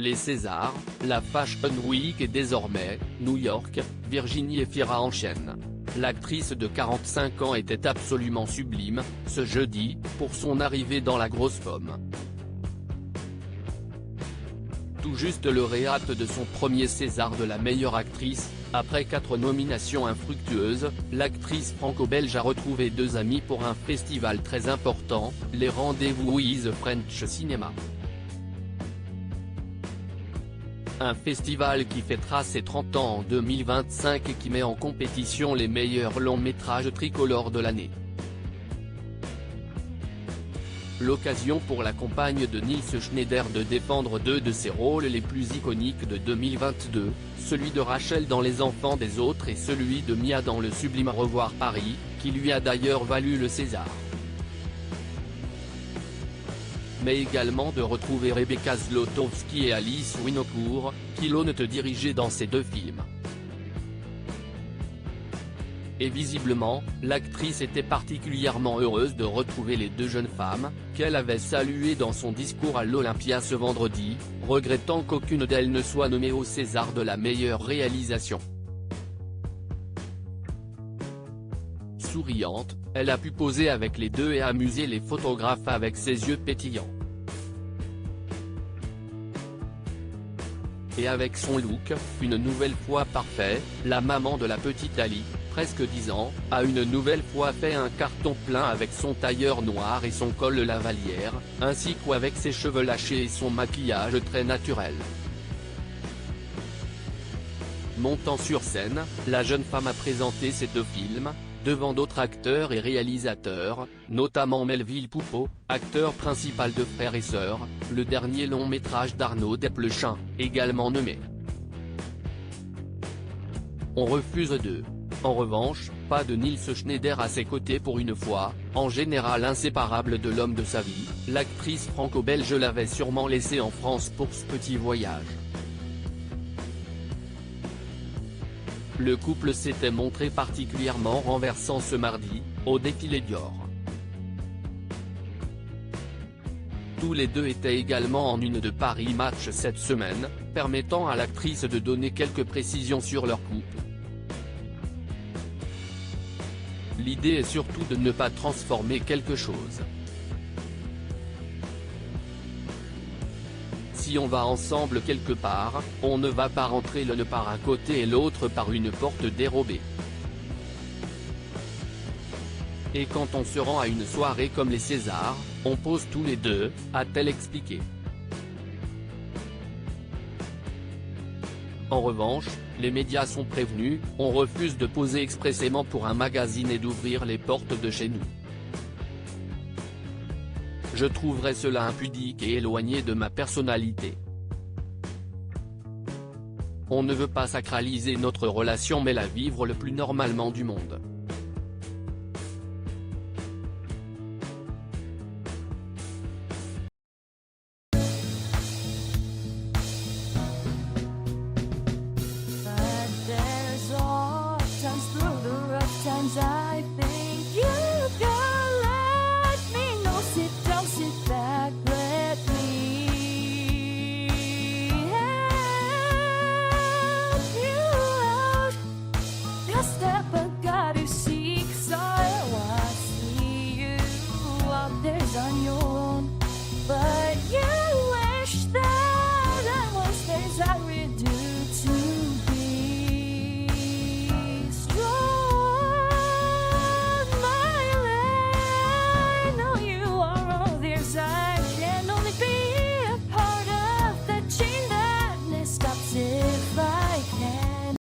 Les Césars, la Fashion Week et désormais, New York, Virginie Efira enchaîne. L'actrice de 45 ans était absolument sublime, ce jeudi, pour son arrivée dans la grosse pomme. Tout juste lauréate de son premier César de la meilleure actrice, après 4 nominations infructueuses, l'actrice franco-belge a retrouvé 2 amis pour un festival très important, les Rendez-vous with French Cinema. Un festival qui fêtera ses 30 ans en 2025 et qui met en compétition les meilleurs longs métrages tricolores de l'année. L'occasion pour la compagne de Nils Schneider de défendre 2 de ses rôles les plus iconiques de 2022, celui de Rachel dans Les Enfants des autres et celui de Mia dans Le Sublime Revoir Paris, qui lui a d'ailleurs valu le César. Mais également de retrouver Rebecca Zlotowski et Alice Winocourt, qui l'ont dirigé dans ces 2 films. Et visiblement, l'actrice était particulièrement heureuse de retrouver les 2 jeunes femmes, qu'elle avait saluées dans son discours à l'Olympia ce vendredi, regrettant qu'aucune d'elles ne soit nommée au César de la meilleure réalisation. Souriante, elle a pu poser avec les 2 et amuser les photographes avec ses yeux pétillants. Et avec son look, une nouvelle fois parfait, la maman de la petite Ali, presque 10 ans, a une nouvelle fois fait un carton plein avec son tailleur noir et son col lavalière, ainsi qu'avec ses cheveux lâchés et son maquillage très naturel. Montant sur scène, la jeune femme a présenté ses 2 films, devant d'autres acteurs et réalisateurs, notamment Melville Poupeau, acteur principal de Frères et Sœurs, le dernier long métrage d'Arnaud Desplechin, également nommé. On refuse de. En revanche, pas de Nils Schneider à ses côtés pour une fois, en général inséparable de l'homme de sa vie, l'actrice franco-belge l'avait sûrement laissé en France pour ce petit voyage. Le couple s'était montré particulièrement renversant ce mardi, au défilé Dior. Tous les 2 étaient également en une de Paris Match cette semaine, permettant à l'actrice de donner quelques précisions sur leur couple. L'idée est surtout de ne pas transformer quelque chose. Si on va ensemble quelque part, on ne va pas rentrer l'un par un côté et l'autre par une porte dérobée. Et quand on se rend à une soirée comme les Césars, on pose tous les 2, a-t-elle expliqué. En revanche, les médias sont prévenus, on refuse de poser expressément pour un magazine et d'ouvrir les portes de chez nous. Je trouverais cela impudique et éloigné de ma personnalité. On ne veut pas sacraliser notre relation mais la vivre le plus normalement du monde.